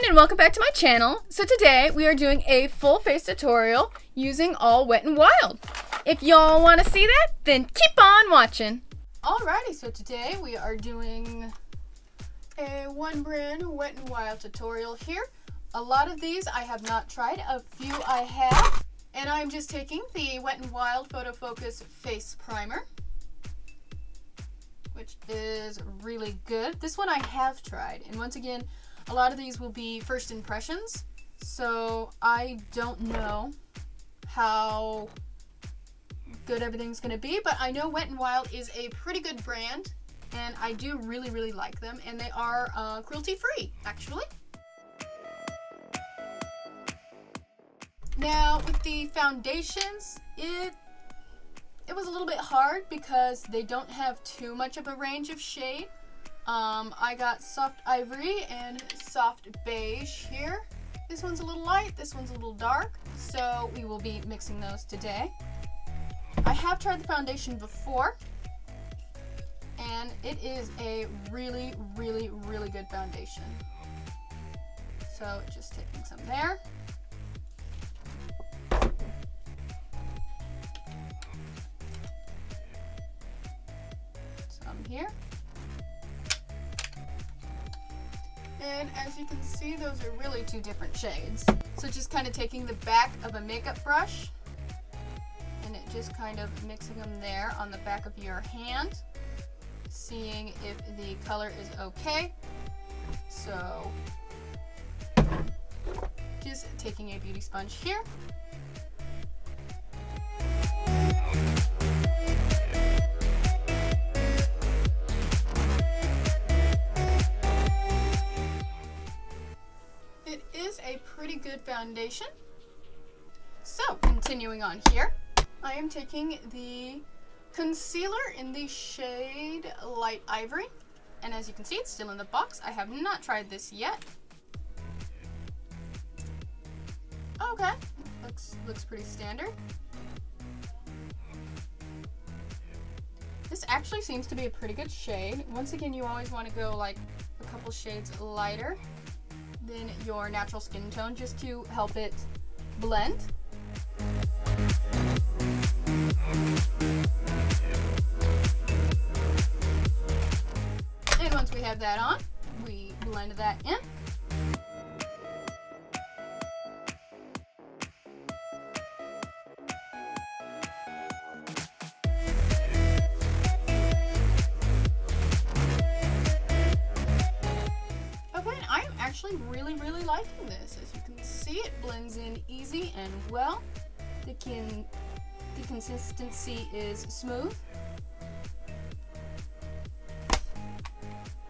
and welcome back to my channel. So today we are doing a full face tutorial using all Wet n Wild. If y'all want to see that, then keep on watching. Alrighty, so today we are doing a one brand Wet n Wild tutorial here. A lot of these I have not tried, a few I have, and I'm just taking the Wet n Wild Photo Focus Face Primer, which is really good. This one I have tried, and once again, a lot of these will be first impressions, so I don't know how good everything's going to be, but I know Wet n Wild is a pretty good brand, and I do really like them, and they are cruelty-free, actually. Now, with the foundations, it was a little bit hard because they don't have too much of a range of shade. I got soft ivory and soft beige here. This one's a little light, this one's a little dark, so we will be mixing those today. I have tried the foundation before, and it is a really good foundation. So just taking some there. Some here. And as you can see, those are really two different shades. So just kind of taking the back of a makeup brush and it just kind of mixing them there on the back of your hand, seeing if the color is okay. So just taking a beauty sponge here. A pretty good foundation. So continuing on here, I am taking the concealer in the shade Light Ivory, and as you can see, it's still in the box. I have not tried this yet. Okay, looks pretty standard. This actually seems to be a pretty good shade. Once again, you always want to go like a couple shades lighter than your natural skin tone, just to help it blend. And once we have that on, we blend that in. Really liking this. As you can see, it blends in easy and well. The consistency is smooth.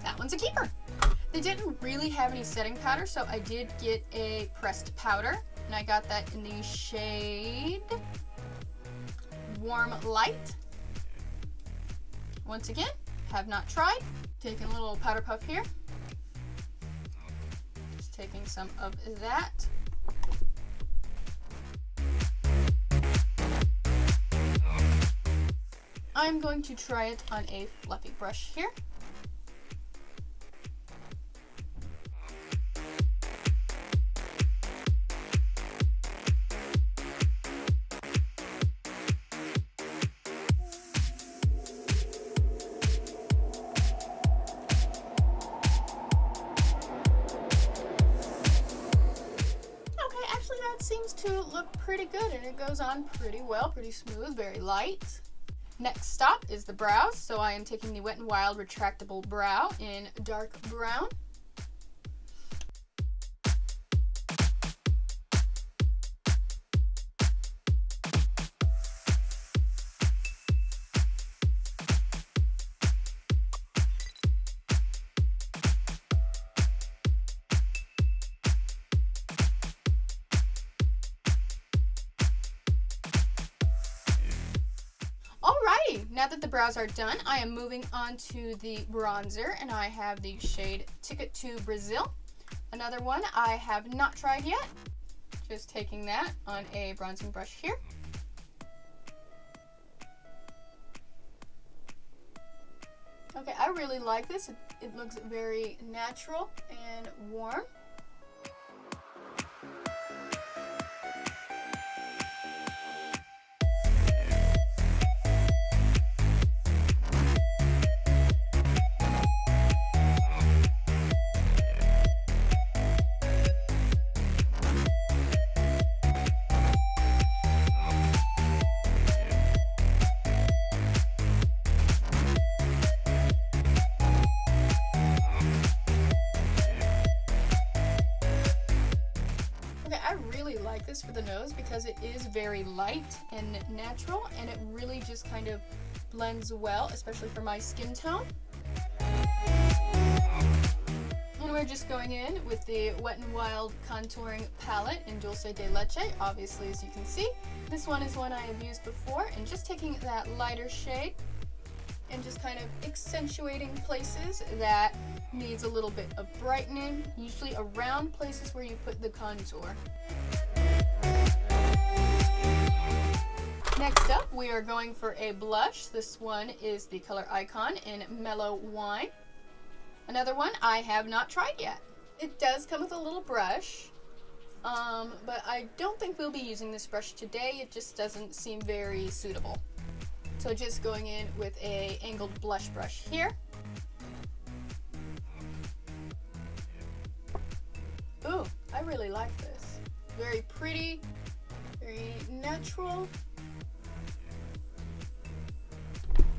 That one's a keeper. They didn't really have any setting powder, so I did get a pressed powder, and I got that in the shade Warm Light. Once again, have not tried. Taking a little powder puff here. Taking some of that. I'm going to try it on a fluffy brush here. Seems to look pretty good, and it goes on pretty well, pretty smooth, very light. Next stop is the brows, so I am taking the Wet n Wild Retractable Brow in dark brown. Now that the brows are done, I am moving on to the bronzer, and I have the shade Ticket to Brazil. Another one I have not tried yet. Just taking that on a bronzing brush here. Okay, I really like this. It looks very natural and warm. like this for the nose because it is very light and natural, and it really just kind of blends well, especially for my skin tone. And we're just going in with the Wet n Wild contouring palette in Dulce de Leche, obviously, as you can see. This one is one I have used before, and just taking that lighter shade and just kind of accentuating places that needs a little bit of brightening, usually around places where you put the contour. Next up, we are going for a blush. This one is the color Icon in Mellow Wine. Another one I have not tried yet. It does come with a little brush, but I don't think we'll be using this brush today. It just doesn't seem very suitable. So just going in with a angled blush brush here. Ooh, I really like this. Very pretty, very natural.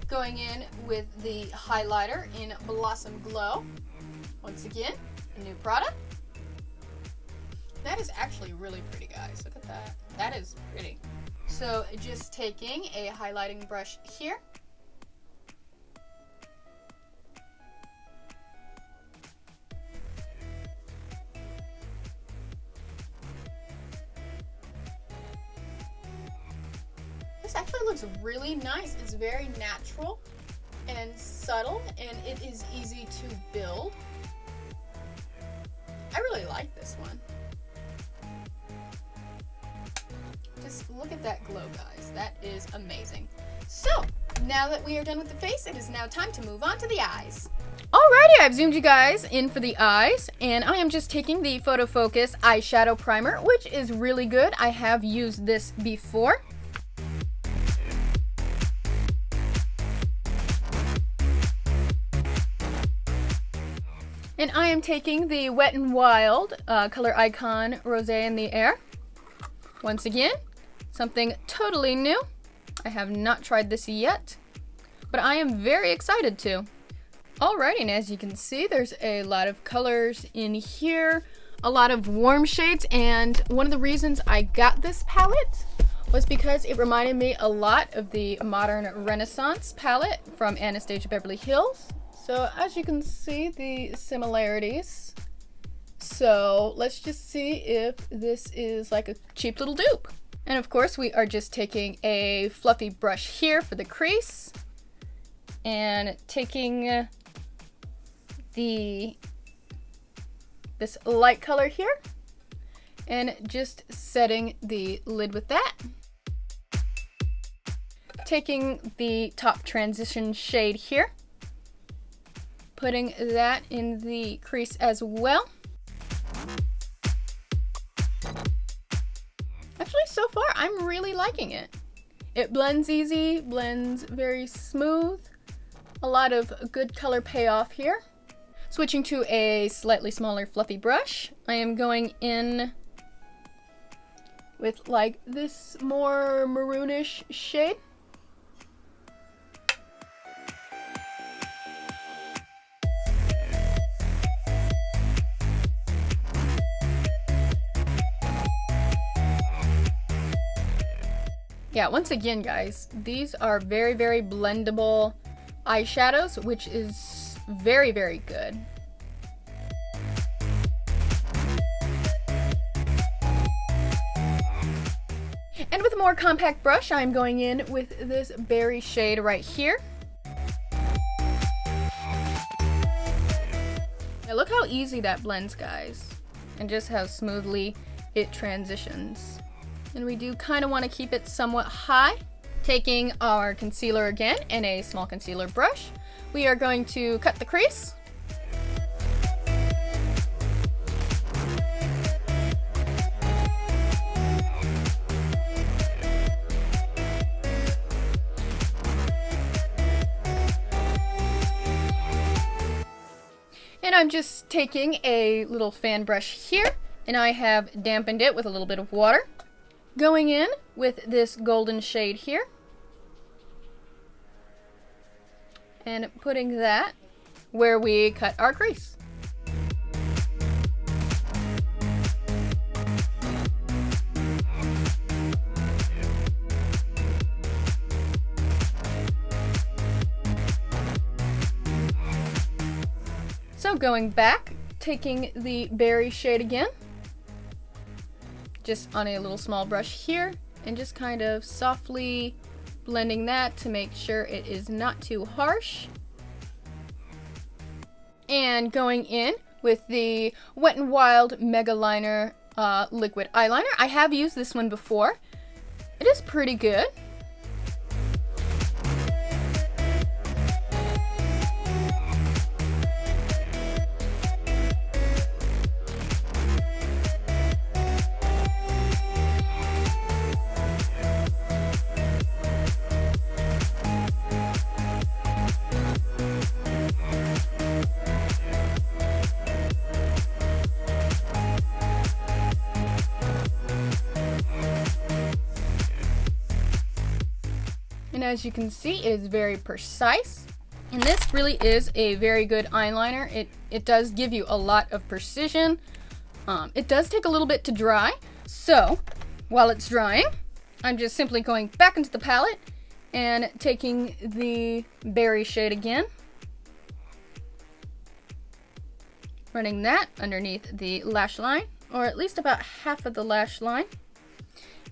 Going in with the highlighter in Blossom Glow. Once again, a new product. That is actually really pretty, guys. Look at that. That is pretty. So just taking a highlighting brush here. This actually looks really nice. It's very natural and subtle, and it is easy to build. I really like this one. Just look at that glow, guys. That is amazing. So, now that we are done with the face, it is now time to move on to the eyes. Alrighty, I've zoomed you guys in for the eyes, and I am just taking the Photo Focus eyeshadow primer, which is really good. I have used this before. And I am taking the Wet n Wild color Icon Rosé in the Air. Once again, something totally new. I have not tried this yet, but I am very excited to. Alrighty, and as you can see, there's a lot of colors in here, a lot of warm shades, and one of the reasons I got this palette was because it reminded me a lot of the Modern Renaissance palette from Anastasia Beverly Hills. So as you can see, the similarities. So let's just see if this is like a cheap little dupe. And of course, we are just taking a fluffy brush here for the crease and taking this light color here and just setting the lid with that. Taking the top transition shade here, putting that in the crease as well. Actually, so far, I'm really liking it. It blends easy, blends very smooth. A lot of good color payoff here. Switching to a slightly smaller fluffy brush, I am going in with like this more maroonish shade. Yeah, once again, guys, these are very, very blendable eyeshadows, which is very, very good. And with a more compact brush, I'm going in with this berry shade right here. Now look how easy that blends, guys, and just how smoothly it transitions. And we do kind of want to keep it somewhat high. Taking our concealer again and a small concealer brush, we are going to cut the crease. And I'm just taking a little fan brush here, and I have dampened it with a little bit of water. Going in with this golden shade here and putting that where we cut our crease. Now going back, taking the berry shade again, just on a little small brush here, and just kind of softly blending that to make sure it is not too harsh. And going in with the Wet n Wild Mega Liner liquid eyeliner. I have used this one before. It is pretty good. And as you can see, it is very precise. And this really is a very good eyeliner. It does give you a lot of precision. It does take a little bit to dry. So while it's drying, I'm just simply going back into the palette and taking the berry shade again. Running that underneath the lash line, or at least about half of the lash line.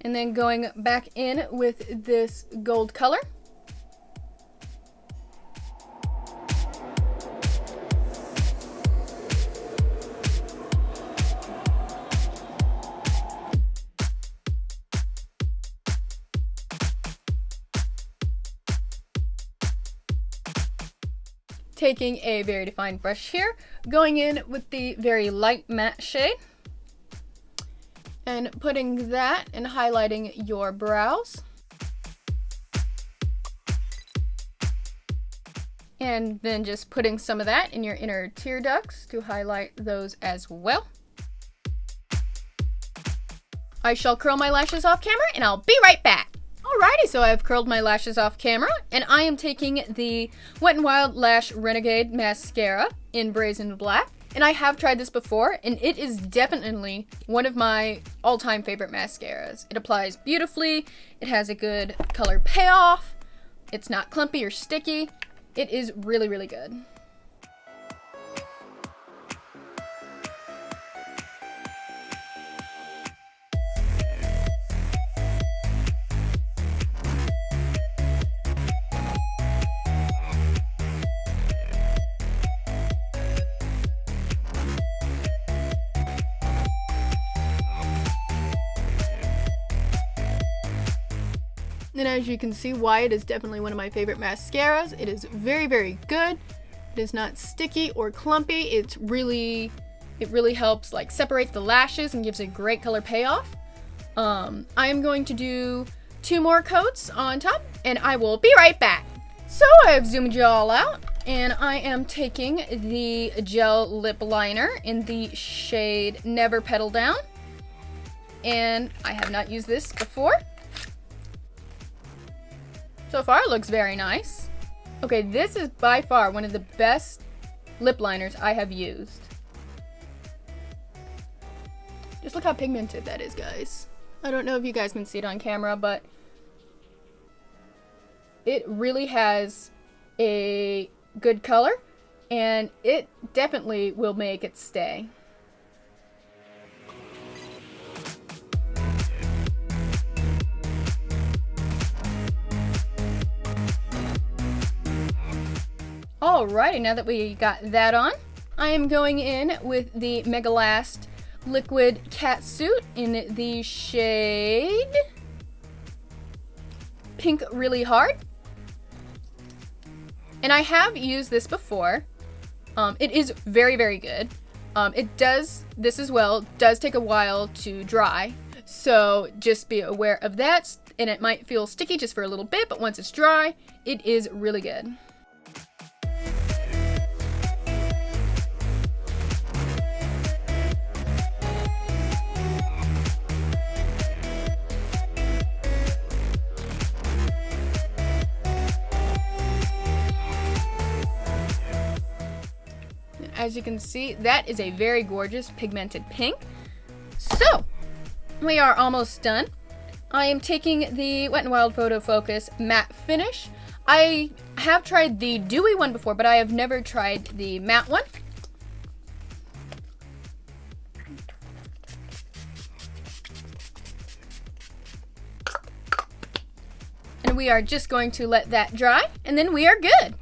And then going back in with this gold color. Taking a very defined brush here, going in with the very light matte shade, and putting that and highlighting your brows. And then just putting some of that in your inner tear ducts to highlight those as well. I shall curl my lashes off camera and I'll be right back. Alrighty, so I've curled my lashes off camera and I am taking the Wet n Wild Lash Renegade Mascara in Brazen Black. And I have tried this before, and it is definitely one of my all-time favorite mascaras. It applies beautifully, it has a good color payoff, it's not clumpy or sticky. It is really, really good. And as you can see, Wyatt is definitely one of my favorite mascaras. It is very, very good. It is not sticky or clumpy. It really helps like separate the lashes and gives a great color payoff. I am going to do 2 more coats on top and I will be right back. So I have zoomed you all out and I am taking the gel lip liner in the shade Never Petal Down. And I have not used this before. So far, it looks very nice. Okay, this is by far one of the best lip liners I have used. Just look how pigmented that is, guys. I don't know if you guys can see it on camera, but it really has a good color, and it definitely will make it stay. Alrighty, now that we got that on, I am going in with the Mega Last Liquid Catsuit in the shade Pink Really Hard. And I have used this before. It is very, very good. This as well does take a while to dry, so just be aware of that. And it might feel sticky just for a little bit, but once it's dry, it is really good. As you can see, that is a very gorgeous pigmented pink. So, we are almost done. I am taking the Wet n Wild Photo Focus Matte Finish. I have tried the dewy one before, but I have never tried the matte one. we are just going to let that dry, and then we are good.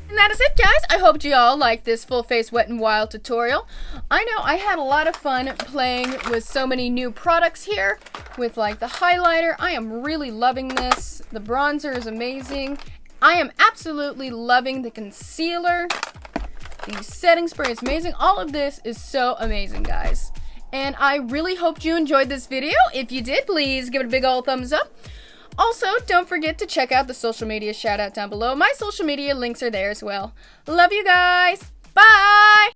And that is it, guys. I hope you all liked this full face Wet n Wild tutorial. I know I had a lot of fun playing with so many new products here with like the highlighter. I am really loving this. The bronzer is amazing. I am absolutely loving the concealer. The setting spray is amazing. All of this is so amazing, guys. And I really hoped you enjoyed this video. If you did, please give it a big old thumbs up. Also, don't forget to check out the social media shout out down below. My social media links are there as well. Love you guys. Bye!